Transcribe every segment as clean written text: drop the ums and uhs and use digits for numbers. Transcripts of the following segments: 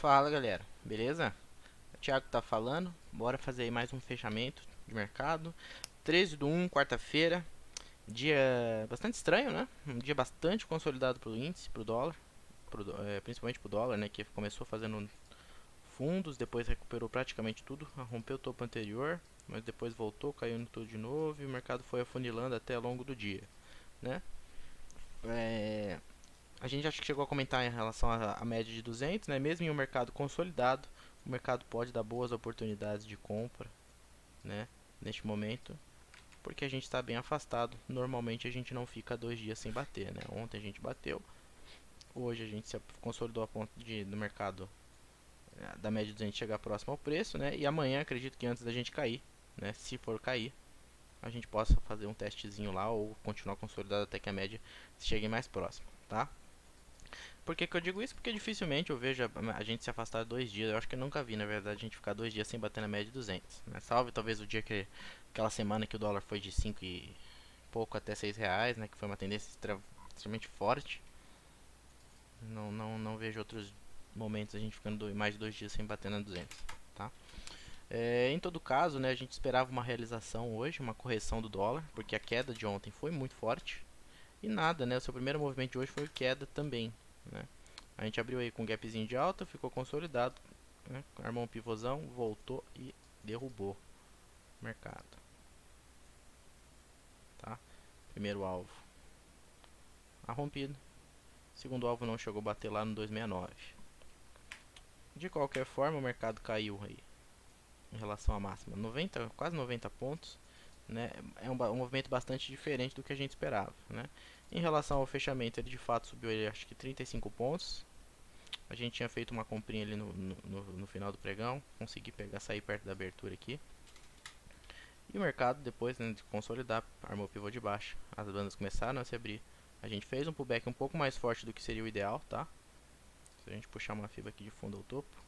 Fala galera, beleza? O Thiago tá falando, bora fazer aí mais um fechamento de mercado. 13/1, quarta-feira, dia bastante estranho, né? Um dia bastante consolidado pro índice, pro dólar, principalmente pro dólar, né? Que começou fazendo fundos, depois recuperou praticamente tudo, rompeu o topo anterior, mas depois voltou, caiu no tudo de novo e o mercado foi afunilando até ao longo do dia, né? É, A gente acho que chegou a comentar em relação à média de 200, né? Mesmo em um mercado consolidado, o mercado pode dar boas oportunidades de compra, né? Neste momento, porque a gente está bem afastado. Normalmente a gente não fica 2 dias sem bater, né? Ontem a gente bateu, hoje a gente se consolidou a ponto de no mercado da média de 200 chegar próximo ao preço, né? E amanhã acredito que antes da gente cair, né? Se for cair, a gente possa fazer um testezinho lá ou continuar consolidado até que a média chegue mais próximo, tá? Por que que eu digo isso? Porque dificilmente eu vejo a gente se afastar 2 dias. Eu acho que eu nunca vi, na verdade, a gente ficar 2 dias sem bater na média de 200, né? Salve talvez o dia que aquela semana que o dólar foi de 5 e pouco até R$ 6, né? Que foi uma tendência extremamente forte. Não vejo outros momentos a gente ficando mais de 2 dias sem bater na 200, tá? Em todo caso, né, a gente esperava uma realização hoje, uma correção do dólar, porque a queda de ontem foi muito forte. E nada, né? O seu primeiro movimento de hoje foi queda também, né? A gente abriu aí com um gapzinho de alta, ficou consolidado, né? Armou um pivôzão, voltou e derrubou o mercado, tá? Primeiro alvo a rompido, segundo alvo não chegou a bater lá no 269. De qualquer forma, o mercado caiu aí em relação à máxima, 90, quase 90 pontos, né? É um movimento bastante diferente do que a gente esperava, né? Em relação ao fechamento, ele de fato subiu ele, acho que 35 pontos. A gente tinha feito uma comprinha ali no final do pregão, consegui sair perto da abertura aqui. E o mercado depois, né, de consolidar, armou o pivô de baixo, as bandas começaram a se abrir. A gente fez um pullback um pouco mais forte do que seria o ideal, tá? Se a gente puxar uma fibra aqui de fundo ao topo,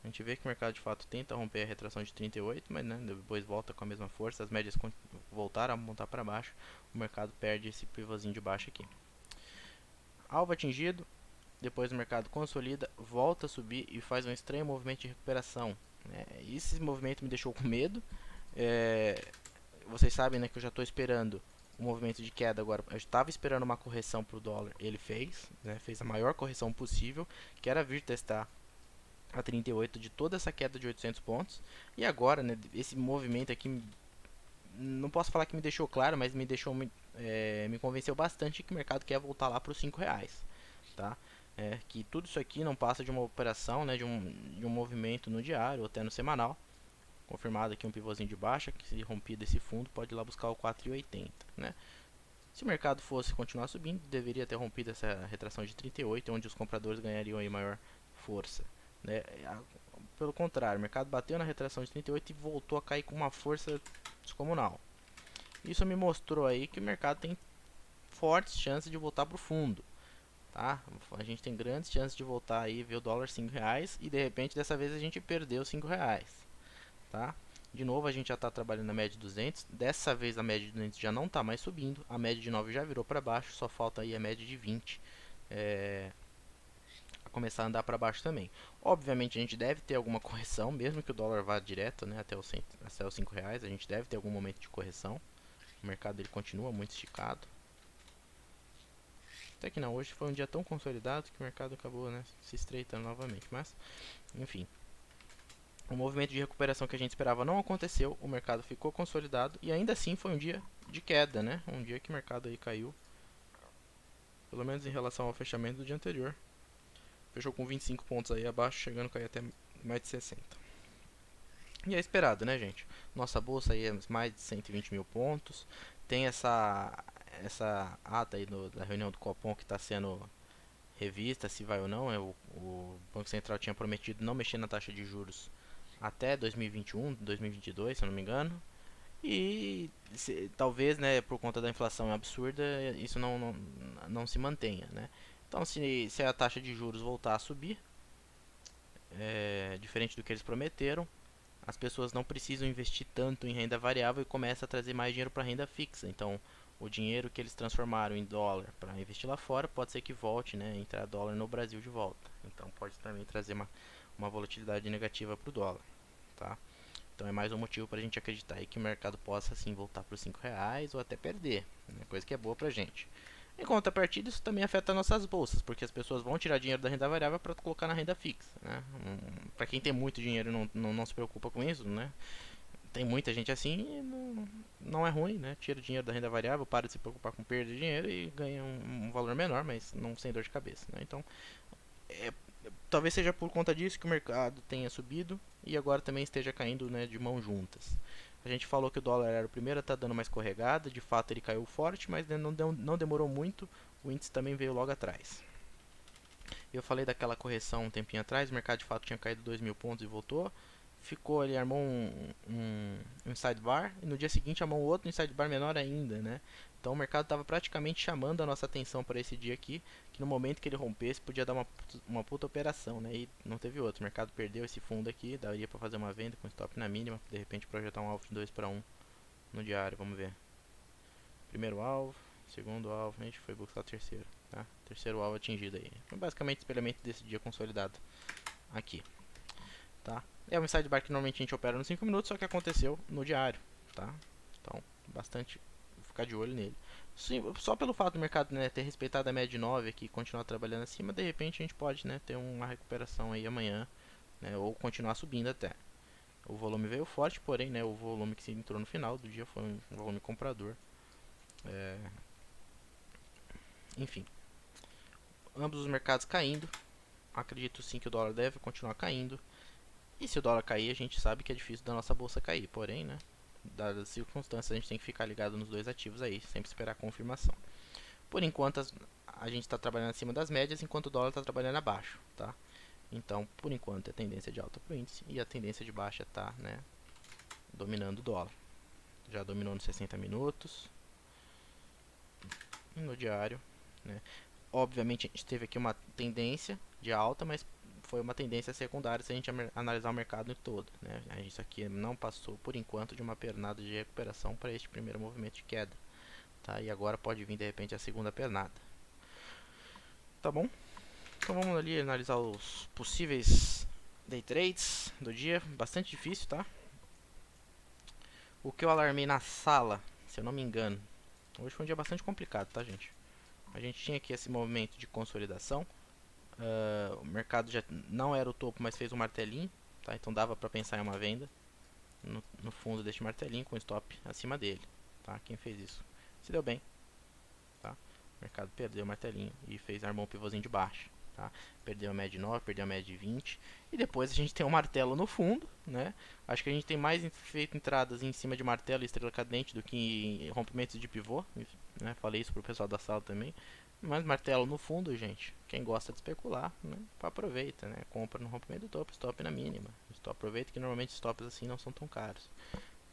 a gente vê que o mercado de fato tenta romper a retração de 38, mas né, depois volta com a mesma força, as médias voltaram a montar para baixo, o mercado perde esse pivôzinho de baixo aqui. Alvo atingido, depois o mercado consolida, volta a subir e faz um estranho movimento de recuperação. Esse movimento me deixou com medo. É, Vocês sabem, né, que eu já estou esperando um movimento de queda agora. Eu estava esperando uma correção para o dólar, ele fez, né, fez a maior correção possível, que era vir testar a 38 de toda essa queda de 800 pontos. E agora, né, esse movimento aqui, não posso falar que me deixou claro, mas me convenceu bastante que o mercado quer voltar lá para os R$ 5, tá? Que tudo isso aqui não passa de uma operação, né, de um movimento no diário ou até no semanal. Confirmado aqui um pivôzinho de baixa, que se rompido esse fundo pode ir lá buscar o 4,80, né? Se o mercado fosse continuar subindo, deveria ter rompido essa retração de 38, onde os compradores ganhariam aí maior força, né? Pelo contrário, o mercado bateu na retração de 38 e voltou a cair com uma força descomunal. Isso me mostrou aí que o mercado tem fortes chances de voltar para o fundo, tá? A gente tem grandes chances de voltar aí ver o dólar R$ 5 e de repente dessa vez a gente perdeu R$ 5, tá? De novo a gente já está trabalhando na média de 200, dessa vez a média de 200 já não está mais subindo, a média de 9 já virou para baixo, só falta aí a média de 20 a começar a andar para baixo também. Obviamente a gente deve ter alguma correção, mesmo que o dólar vá direto, né, até os R$ 5, a gente deve ter algum momento de correção. O mercado ele continua muito esticado. Até que não, hoje foi um dia tão consolidado que o mercado acabou, né, se estreitando novamente, mas enfim. O movimento de recuperação que a gente esperava não aconteceu, o mercado ficou consolidado e ainda assim foi um dia de queda, né? Um dia que o mercado aí caiu, pelo menos em relação ao fechamento do dia anterior. Fechou com 25 pontos aí abaixo, chegando a cair até mais de 60. E é esperado, né, gente? Nossa bolsa aí é mais de 120 mil pontos. Tem essa ata aí da reunião do Copom que está sendo revista, se vai ou não. O Banco Central tinha prometido não mexer na taxa de juros até 2021, 2022, se eu não me engano. E talvez, né, por conta da inflação absurda, isso não se mantenha, né? Então, se a taxa de juros voltar a subir, diferente do que eles prometeram, as pessoas não precisam investir tanto em renda variável e começa a trazer mais dinheiro para renda fixa. Então, o dinheiro que eles transformaram em dólar para investir lá fora, pode ser que volte, né, entrar dólar no Brasil de volta. Então pode também trazer uma volatilidade negativa para o dólar, tá? Então é mais um motivo para a gente acreditar aí que o mercado possa assim voltar para os R$ 5 ou até perder, né? Coisa que é boa para a gente. Em contrapartida, isso também afeta nossas bolsas, porque as pessoas vão tirar dinheiro da renda variável para colocar na renda fixa, né? Para quem tem muito dinheiro e não se preocupa com isso, né? Tem muita gente assim e não é ruim, né? Tira o dinheiro da renda variável, para de se preocupar com perda de dinheiro e ganha um valor menor, mas não sem dor de cabeça, né? Então, é, talvez seja por conta disso que o mercado tenha subido e agora também esteja caindo, né, de mãos juntas. A gente falou que o dólar era o primeiro a estar dando uma escorregada, de fato ele caiu forte, mas não demorou muito, o índice também veio logo atrás. Eu falei daquela correção um tempinho atrás, o mercado de fato tinha caído 2.000 pontos e voltou. Ficou ali, armou um sidebar e no dia seguinte armou outro sidebar menor ainda, né? Então o mercado estava praticamente chamando a nossa atenção para esse dia aqui, que no momento que ele rompesse podia dar uma puta operação, né? E não teve outro. O mercado perdeu esse fundo aqui, daria para fazer uma venda com stop na mínima, de repente projetar um alvo de 2 para 1 no diário, vamos ver. Primeiro alvo, segundo alvo, a gente foi buscar o terceiro, tá? Terceiro alvo atingido aí. Basicamente espelhamento desse dia consolidado aqui, tá? É um sidebar que normalmente a gente opera nos 5 minutos, só que aconteceu no diário, tá? Então, bastante ficar de olho nele. Sim, só pelo fato do mercado, né, ter respeitado a média de 9 aqui e continuar trabalhando acima, de repente a gente pode, né, ter uma recuperação aí amanhã, né, ou continuar subindo até. O volume veio forte, porém, né, o volume que se entrou no final do dia foi um volume comprador. Enfim, ambos os mercados caindo. Acredito sim que o dólar deve continuar caindo. E se o dólar cair, a gente sabe que é difícil da nossa bolsa cair. Porém, né, dadas as circunstâncias, a gente tem que ficar ligado nos dois ativos aí, sempre esperar a confirmação. Por enquanto, a gente está trabalhando acima das médias, enquanto o dólar está trabalhando abaixo, tá? Então, por enquanto, a tendência de alta para o índice e a tendência de baixa está, né, dominando o dólar. Já dominou nos 60 minutos e no diário, né? Obviamente, a gente teve aqui uma tendência de alta, mas foi uma tendência secundária se a gente analisar o mercado todo, né? Isso aqui não passou, por enquanto, de uma pernada de recuperação para este primeiro movimento de queda, tá? E agora pode vir, de repente, a segunda pernada. Tá bom? Então vamos ali analisar os possíveis day trades do dia. Bastante difícil, tá? O que eu alarmei na sala, se eu não me engano, hoje foi um dia bastante complicado, tá, gente? A gente tinha aqui esse movimento de consolidação. O mercado já não era o topo, mas fez um martelinho, tá? Então dava para pensar em uma venda no fundo deste martelinho com stop acima dele, tá? Quem fez isso se deu bem, tá? O mercado perdeu o martelinho e armou um pivôzinho de baixa, tá? Perdeu a média de 9, perdeu a média de 20 e depois a gente tem um martelo no fundo, né? Acho que a gente tem mais feito entradas em cima de martelo e estrela cadente do que rompimentos de pivô, né? Falei isso pro pessoal da sala também. Mas martelo no fundo, gente, quem gosta de especular, né, aproveita, né, compra no rompimento do topo, stop na mínima. Stop, aproveita que normalmente stops assim não são tão caros,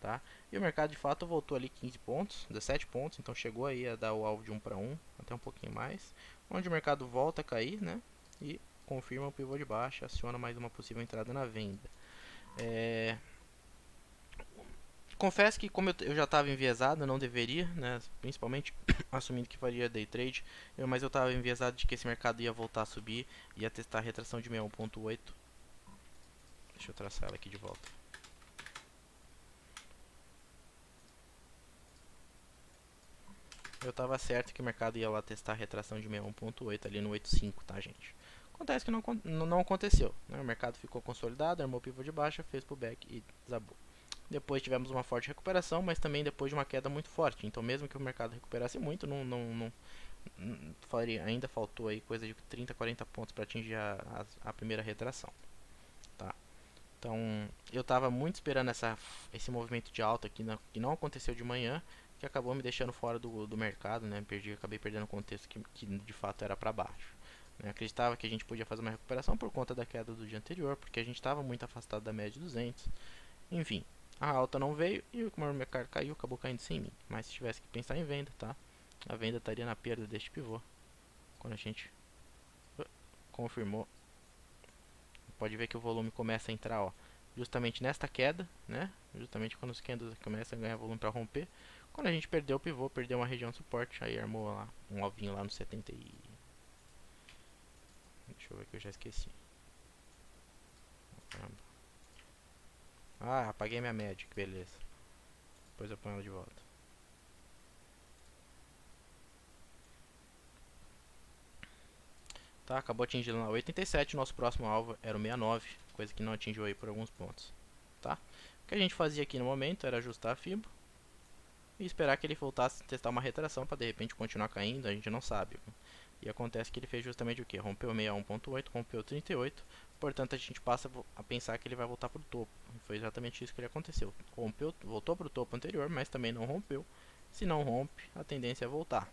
tá? E o mercado de fato voltou ali 15 pontos, 17 pontos, então chegou aí a dar o alvo de 1 para 1, até um pouquinho mais, onde o mercado volta a cair, né, e confirma o pivô de baixa, aciona mais uma possível entrada na venda. Confesso que como eu já estava enviesado, eu não deveria, né, principalmente assumindo que faria day trade, mas eu estava enviesado de que esse mercado ia voltar a subir, ia testar a retração de 61.8. Deixa eu traçar ela aqui de volta. Eu estava certo que o mercado ia lá testar a retração de 61.8 ali no 85, tá, gente? Acontece que não aconteceu, né? O mercado ficou consolidado, armou o pivô de baixa, fez pullback e desabou. Depois tivemos uma forte recuperação, mas também depois de uma queda muito forte. Então, mesmo que o mercado recuperasse muito, ainda faltou aí coisa de 30, 40 pontos para atingir a primeira retração, tá? Então, eu estava muito esperando esse movimento de alta aqui, que não aconteceu de manhã, que acabou me deixando fora do mercado, né? Acabei perdendo o contexto que de fato era para baixo. Acreditava que a gente podia fazer uma recuperação por conta da queda do dia anterior, porque a gente estava muito afastado da média de 200. Enfim, a alta não veio e como o mercado caiu, acabou caindo sem mim. Mas se tivesse que pensar em venda, tá? A venda estaria na perda deste pivô. Quando a gente confirmou, pode ver que o volume começa a entrar, ó, justamente nesta queda, né? Justamente quando os candles começam a ganhar volume para romper. Quando a gente perdeu o pivô, perdeu uma região de suporte, aí armou lá um alvinho lá no 70 e... Deixa eu ver que eu já esqueci. Caramba. Ah, apaguei minha média, que beleza. Depois eu ponho ela de volta. Tá, acabou atingindo lá 87, nosso próximo alvo era o 69, coisa que não atingiu aí por alguns pontos. Tá? O que a gente fazia aqui no momento era ajustar a fibra e esperar que ele voltasse a testar uma retração para de repente continuar caindo, a gente não sabe. E acontece que ele fez justamente o que? Rompeu 61.8, rompeu 38, portanto a gente passa a pensar que ele vai voltar para o topo. Foi exatamente isso que ele aconteceu. Rompeu, voltou para o topo anterior, mas também não rompeu. Se não rompe, a tendência é voltar.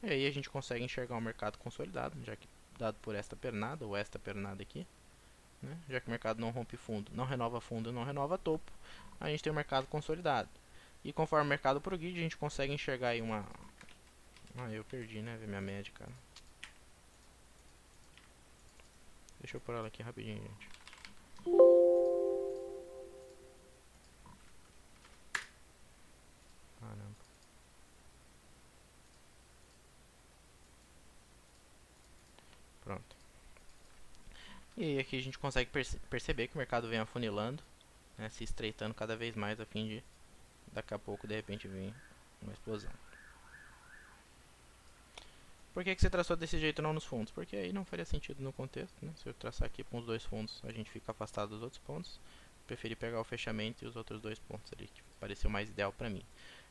E aí a gente consegue enxergar um mercado consolidado, já que dado por esta pernada, ou esta pernada aqui, né? Já que o mercado não rompe fundo, não renova topo, a gente tem um mercado consolidado. E conforme o mercado progride, a gente consegue enxergar aí uma... Ah, eu perdi, né? Ver minha média, cara. Deixa eu pôr ela aqui rapidinho, gente. Caramba. Pronto. E aí aqui a gente consegue perceber que o mercado vem afunilando, né? Se estreitando cada vez mais a fim de daqui a pouco de repente vir uma explosão. Por que você traçou desse jeito não nos fundos? Porque aí não faria sentido no contexto, né? Se eu traçar aqui com os dois fundos, a gente fica afastado dos outros pontos. Preferi pegar o fechamento e os outros dois pontos ali, que pareceu mais ideal para mim.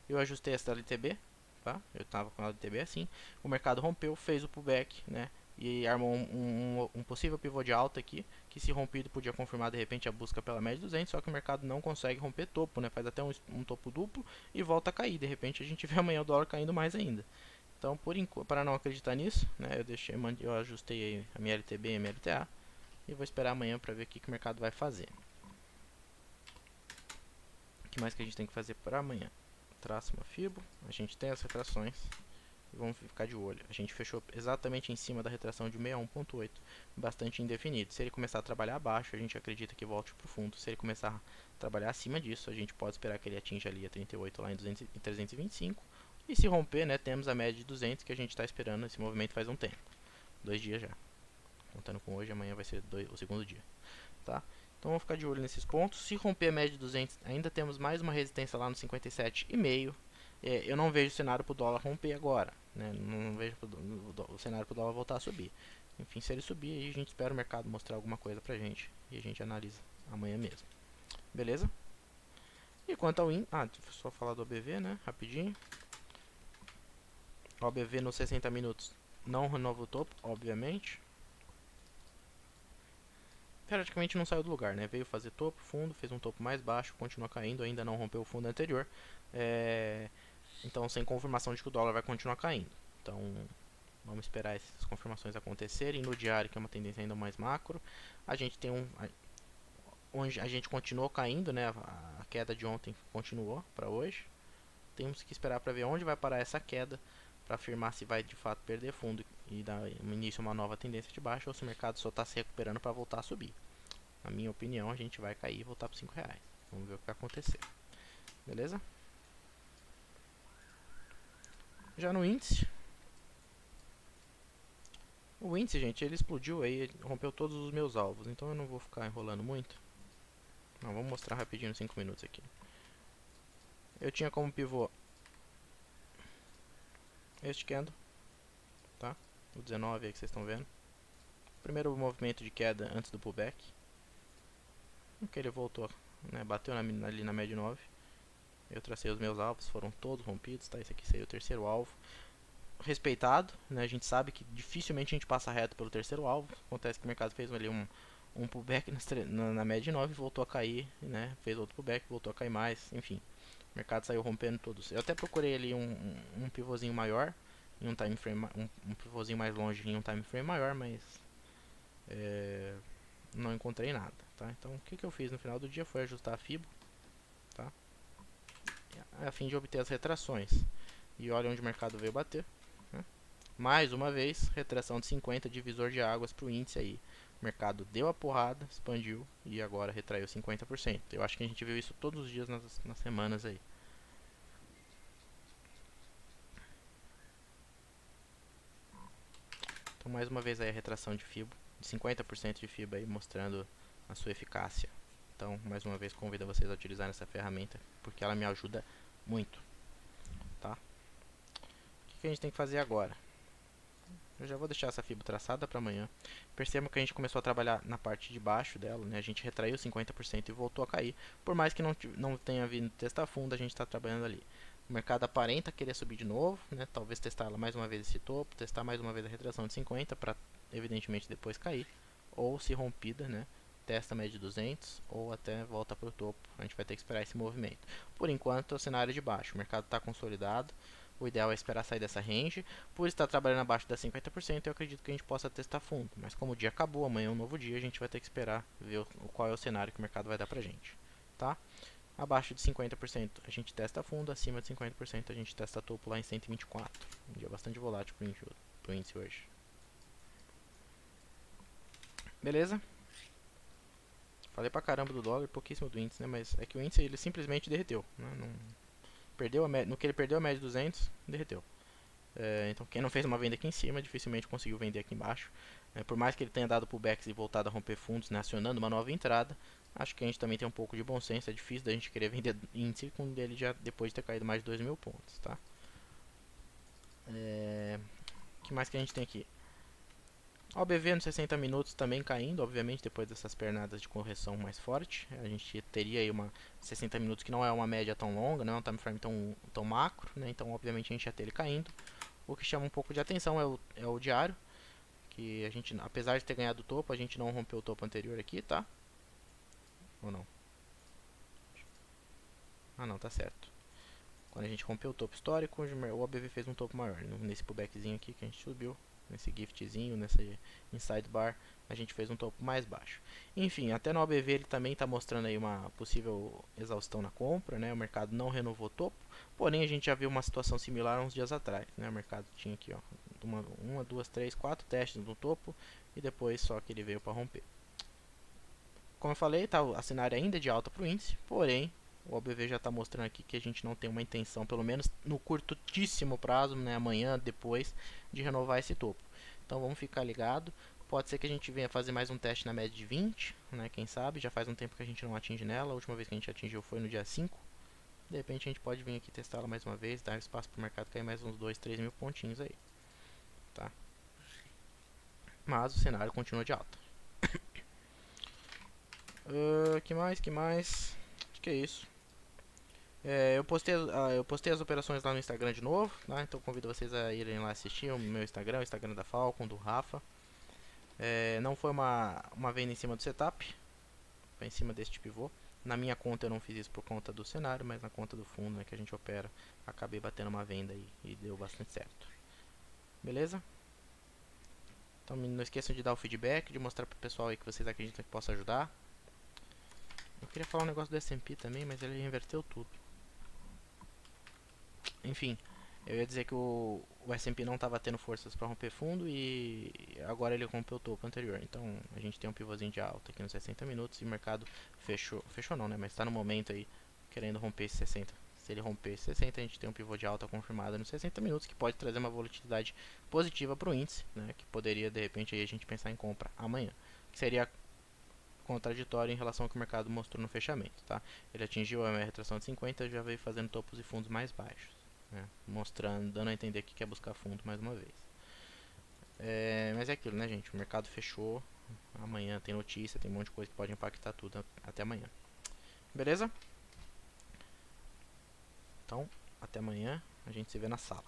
Eu ajustei essa LTB, tá? Eu estava com a LTB assim. O mercado rompeu, fez o pullback, né? E armou um possível pivô de alta aqui, que se rompido podia confirmar de repente a busca pela média 200, só que o mercado não consegue romper topo, né? Faz até um topo duplo e volta a cair. De repente a gente vê amanhã o dólar caindo mais ainda. Então, para não acreditar nisso, né, eu ajustei a minha LTB e a minha LTA e vou esperar amanhã para ver o que o mercado vai fazer. O que mais que a gente tem que fazer para amanhã? Traça uma fibra, a gente tem as retrações e vamos ficar de olho. A gente fechou exatamente em cima da retração de 61.8, bastante indefinido. Se ele começar a trabalhar abaixo, a gente acredita que volte para o fundo. Se ele começar a trabalhar acima disso, a gente pode esperar que ele atinja ali a 38 lá em 325. E se romper, né, temos a média de 200 que a gente está esperando esse movimento faz um tempo. 2 dias já. Contando com hoje, amanhã vai ser o segundo dia. Tá? Então vamos ficar de olho nesses pontos. Se romper a média de 200, ainda temos mais uma resistência lá no 57,5. Eu não vejo o cenário para o dólar romper agora. Né? Não vejo o cenário para o dólar voltar a subir. Enfim, se ele subir, aí a gente espera o mercado mostrar alguma coisa pra gente. E a gente analisa amanhã mesmo. Beleza? E quanto ao só falar do OBV, né? Rapidinho. O OBV nos 60 minutos não renova o topo, obviamente. Praticamente não saiu do lugar, né? Veio fazer topo, fundo, fez um topo mais baixo, continua caindo, ainda não rompeu o fundo anterior. Então, sem confirmação de que o dólar vai continuar caindo. Então, vamos esperar essas confirmações acontecerem. No diário, que é uma tendência ainda mais macro, a gente tem onde a gente continuou caindo, né? A queda de ontem continuou para hoje. Temos que esperar para ver onde vai parar essa queda, para afirmar se vai de fato perder fundo e dar início a uma nova tendência de baixa ou se o mercado só está se recuperando para voltar a subir. Na minha opinião, a gente vai cair e voltar para R$5. Vamos ver o que vai acontecer. Beleza? Já no índice, o índice, gente, ele explodiu aí, ele rompeu todos os meus alvos, então eu não vou ficar enrolando muito. Não, vamos mostrar rapidinho 5 minutos aqui. Eu tinha como pivô este candle, tá? O 19 aí que vocês estão vendo. Primeiro movimento de queda antes do pullback. Que ele voltou, né, bateu ali na média 9. Eu tracei os meus alvos, foram todos rompidos, tá? Esse aqui seria o terceiro alvo. Respeitado, né? A gente sabe que dificilmente a gente passa reto pelo terceiro alvo. Acontece que o mercado fez ali um pullback na média de 9, voltou a cair, né? Fez outro pullback, voltou a cair mais, enfim. O mercado saiu rompendo todos. Eu até procurei ali um pivôzinho maior, em um time frame, um pivôzinho mais longe em um time frame maior, mas não encontrei nada, tá? Então o que eu fiz no final do dia foi ajustar a FIBO, tá? A fim de obter as retrações. E olha onde o mercado veio bater, né? Mais uma vez, retração de 50, divisor de águas para o índice aí. O mercado deu a porrada, expandiu e agora retraiu 50%. Eu acho que a gente viu isso todos os dias nas semanas aí. Então mais uma vez aí a retração de FIBO, de 50% de FIBO aí, mostrando a sua eficácia. Então mais uma vez convido vocês a utilizar essa ferramenta, porque ela me ajuda muito, tá? O que a gente tem que fazer agora? Eu já vou deixar essa FIBO traçada para amanhã. Percebam que a gente começou a trabalhar na parte de baixo dela, né? A gente retraiu 50% e voltou a cair. Por mais que não tenha vindo testar fundo, a gente está trabalhando ali. O mercado aparenta querer subir de novo, né? Talvez testar ela mais uma vez esse topo, testar mais uma vez a retração de 50 para evidentemente depois cair. Ou se rompida, né? Testa a média de 200 ou até volta para o topo. A gente vai ter que esperar esse movimento. Por enquanto, é o cenário de baixo. O mercado está consolidado. O ideal é esperar sair dessa range. Por estar trabalhando abaixo das 50%, eu acredito que a gente possa testar fundo. Mas como o dia acabou, amanhã é um novo dia, a gente vai ter que esperar ver qual é o cenário que o mercado vai dar pra gente. Tá? Abaixo de 50% a gente testa fundo, acima de 50% a gente testa topo lá em 124. Um dia bastante volátil pro índice hoje. Beleza? Falei pra caramba do dólar, pouquíssimo do índice, né? Mas é que o índice ele simplesmente derreteu, né? Não perdeu no que ele perdeu a média de 200, derreteu. Então quem não fez uma venda aqui em cima dificilmente conseguiu vender aqui embaixo. Por mais que ele tenha dado pullbacks e voltado a romper fundos, né, acionando uma nova entrada, acho que a gente também tem um pouco de bom senso. É difícil da gente querer vender índice com ele já depois de ter caído mais de 2.000 pontos, tá? O que mais que a gente tem aqui? OBV nos 60 minutos também caindo, obviamente depois dessas pernadas de correção mais forte. A gente teria aí uma 60 minutos que não é uma média tão longa, não é um time frame tão macro, né? Então obviamente a gente ia ter ele caindo. O que chama um pouco de atenção é o diário, que a gente, apesar de ter ganhado o topo, a gente não rompeu o topo anterior aqui, tá? Ou não? Ah não, tá certo. Quando a gente rompeu o topo histórico, o OBV fez um topo maior. Nesse pullbackzinho aqui que a gente subiu, nesse giftzinho, nessa inside bar, a gente fez um topo mais baixo. Enfim, até no OBV ele também está mostrando aí uma possível exaustão na compra, né? O mercado não renovou o topo, porém a gente já viu uma situação similar uns dias atrás, né? O mercado tinha aqui, ó, uma, duas, três, quatro testes no topo e depois só que ele veio para romper. Como eu falei, tá, a cenário ainda é de alta para o índice, porém o OBV já está mostrando aqui que a gente não tem uma intenção, pelo menos no curtíssimo prazo, né, amanhã, depois, de renovar esse topo. Então vamos ficar ligado. Pode ser que a gente venha fazer mais um teste na média de 20, né, quem sabe, já faz um tempo que a gente não atinge nela, a última vez que a gente atingiu foi no dia 5. De repente a gente pode vir aqui testá-la mais uma vez, dar espaço para o mercado cair mais uns 2, 3 mil pontinhos aí. Tá? Mas o cenário continua de alta. Que mais? Acho que é isso. Eu postei as operações lá no Instagram de novo, tá? Então convido vocês a irem lá assistir o meu Instagram, o Instagram da Falcon, do Rafa. Não foi uma venda em cima do setup, foi em cima deste pivô. Na minha conta eu não fiz isso por conta do cenário, mas na conta do fundo, né, que a gente opera, acabei batendo uma venda aí e deu bastante certo. Beleza? Então não esqueçam de dar o feedback, de mostrar pro pessoal aí que vocês acreditam que possa ajudar. Eu queria falar um negócio do S&P também, mas ele inverteu tudo. Enfim, eu ia dizer que o S&P não estava tendo forças para romper fundo e agora ele rompeu o topo anterior. Então a gente tem um pivôzinho de alta aqui nos 60 minutos e o mercado fechou não, né? Mas está no momento aí querendo romper esse 60. Se ele romper esse 60, a gente tem um pivô de alta confirmado nos 60 minutos que pode trazer uma volatilidade positiva para o índice, né? Que poderia de repente aí a gente pensar em compra amanhã, que seria contraditório em relação ao que o mercado mostrou no fechamento, tá? Ele atingiu a retração de 50 e já veio fazendo topos e fundos mais baixos, né? Mostrando, dando a entender que quer buscar fundo mais uma vez. Mas é aquilo, né, gente? O mercado fechou. Amanhã tem notícia, tem um monte de coisa que pode impactar tudo até amanhã. Beleza? Então, até amanhã. A gente se vê na sala.